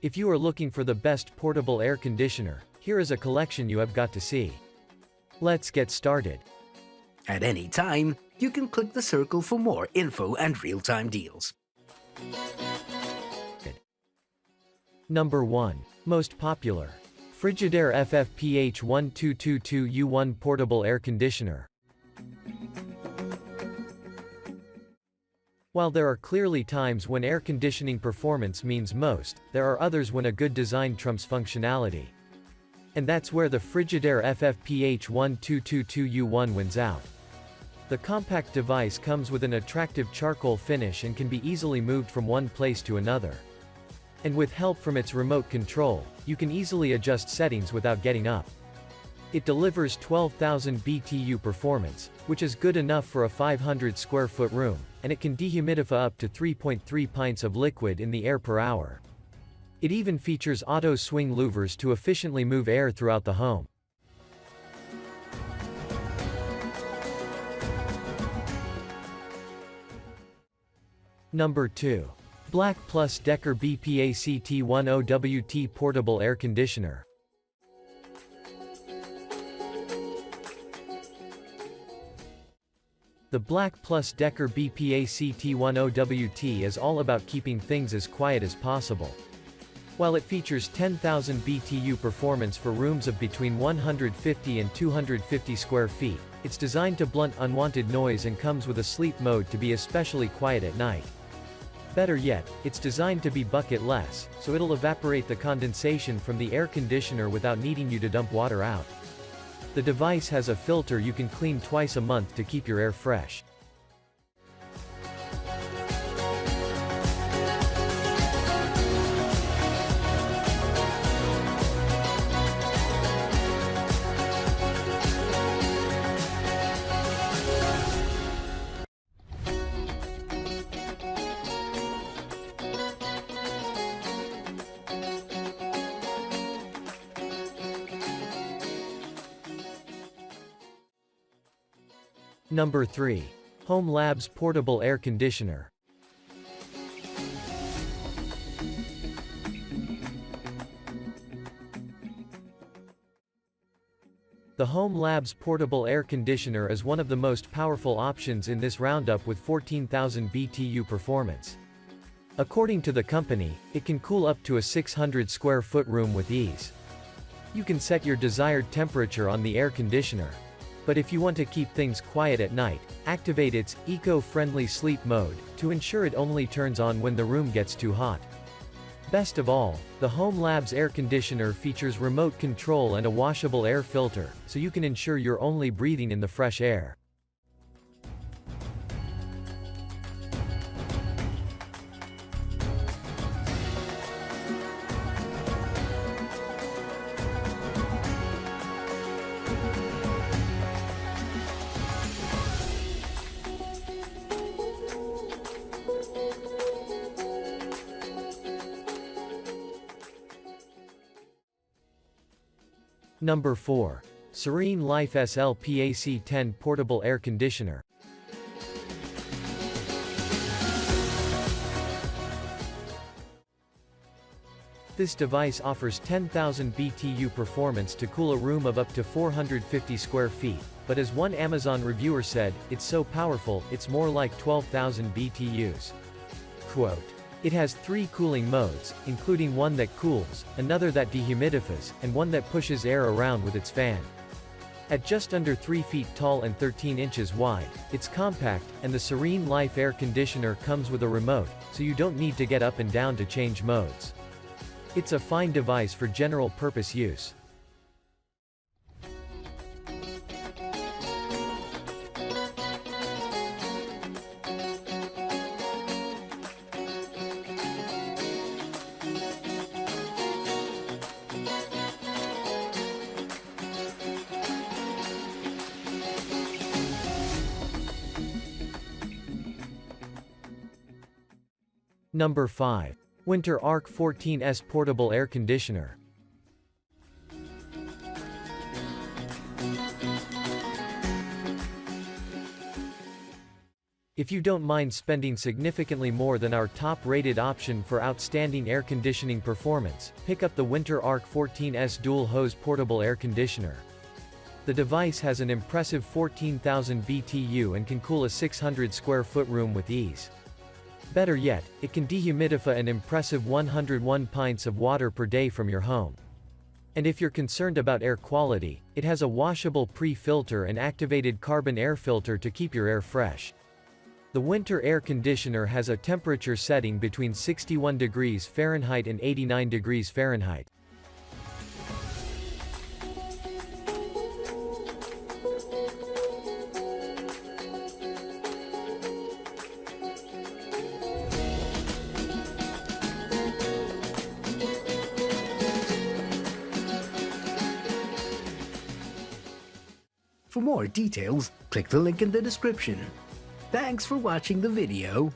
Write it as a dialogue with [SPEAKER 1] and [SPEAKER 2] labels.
[SPEAKER 1] If you are looking for the best portable air conditioner, here is a collection you have got to see. Let's get started.
[SPEAKER 2] At any time, you can click the circle for more info and real-time deals.
[SPEAKER 1] Number 1. Most popular. Frigidaire FFPH1222U1 Portable Air Conditioner. While there are clearly times when air conditioning performance means most, there are others when a good design trumps functionality. And that's where the Frigidaire FFPH1222U1 wins out. The compact device comes with an attractive charcoal finish and can be easily moved from one place to another. And with help from its remote control, you can easily adjust settings without getting up. It delivers 12,000 BTU performance, which is good enough for a 500 square foot room, and it can dehumidify up to 3.3 pints of liquid in the air per hour. It even features auto swing louvers to efficiently move air throughout the home. Number 2. Black Plus Decker BPACT10WT Portable Air Conditioner. The Black Plus Decker BPACT10WT is all about keeping things as quiet as possible. While it features 10,000 BTU performance for rooms of between 150 and 250 square feet, it's designed to blunt unwanted noise and comes with a sleep mode to be especially quiet at night. Better yet, it's designed to be bucket-less, so it'll evaporate the condensation from the air conditioner without needing you to dump water out. The device has a filter you can clean twice a month to keep your air fresh. Number 3. hOmeLabs Portable Air Conditioner. The hOmeLabs Portable Air Conditioner is one of the most powerful options in this roundup with 14,000 BTU performance. According to the company, it can cool up to a 600 square foot room with ease. You can set your desired temperature on the air conditioner. But if you want to keep things quiet at night, activate its eco-friendly sleep mode to ensure it only turns on when the room gets too hot. Best of all, the hOmeLabs air conditioner features remote control and a washable air filter, so you can ensure you're only breathing in the fresh air. Number 4. SereneLife SLPAC10 Portable Air Conditioner. This device offers 10,000 BTU performance to cool a room of up to 450 square feet, but as one Amazon reviewer said, it's so powerful, it's more like 12,000 BTUs. Quote, "It has 3 cooling modes, including one that cools, another that dehumidifies, and one that pushes air around with its fan. At just under 3 feet tall and 13 inches wide, it's compact, and the SereneLife air conditioner comes with a remote, so you don't need to get up and down to change modes. It's a fine device for general purpose use." Number 5. Whynter Arc 14S Portable Air Conditioner. If you don't mind spending significantly more than our top-rated option for outstanding air conditioning performance, pick up the Whynter Arc 14S Dual Hose Portable Air Conditioner. The device has an impressive 14,000 BTU and can cool a 600 square foot room with ease. Better yet, it can dehumidify an impressive 101 pints of water per day from your home. And if you're concerned about air quality, it has a washable pre-filter and activated carbon air filter to keep your air fresh. The Whynter air conditioner has a temperature setting between 61 degrees Fahrenheit and 89 degrees Fahrenheit.
[SPEAKER 2] For more details, click the link in the description. Thanks for watching the video.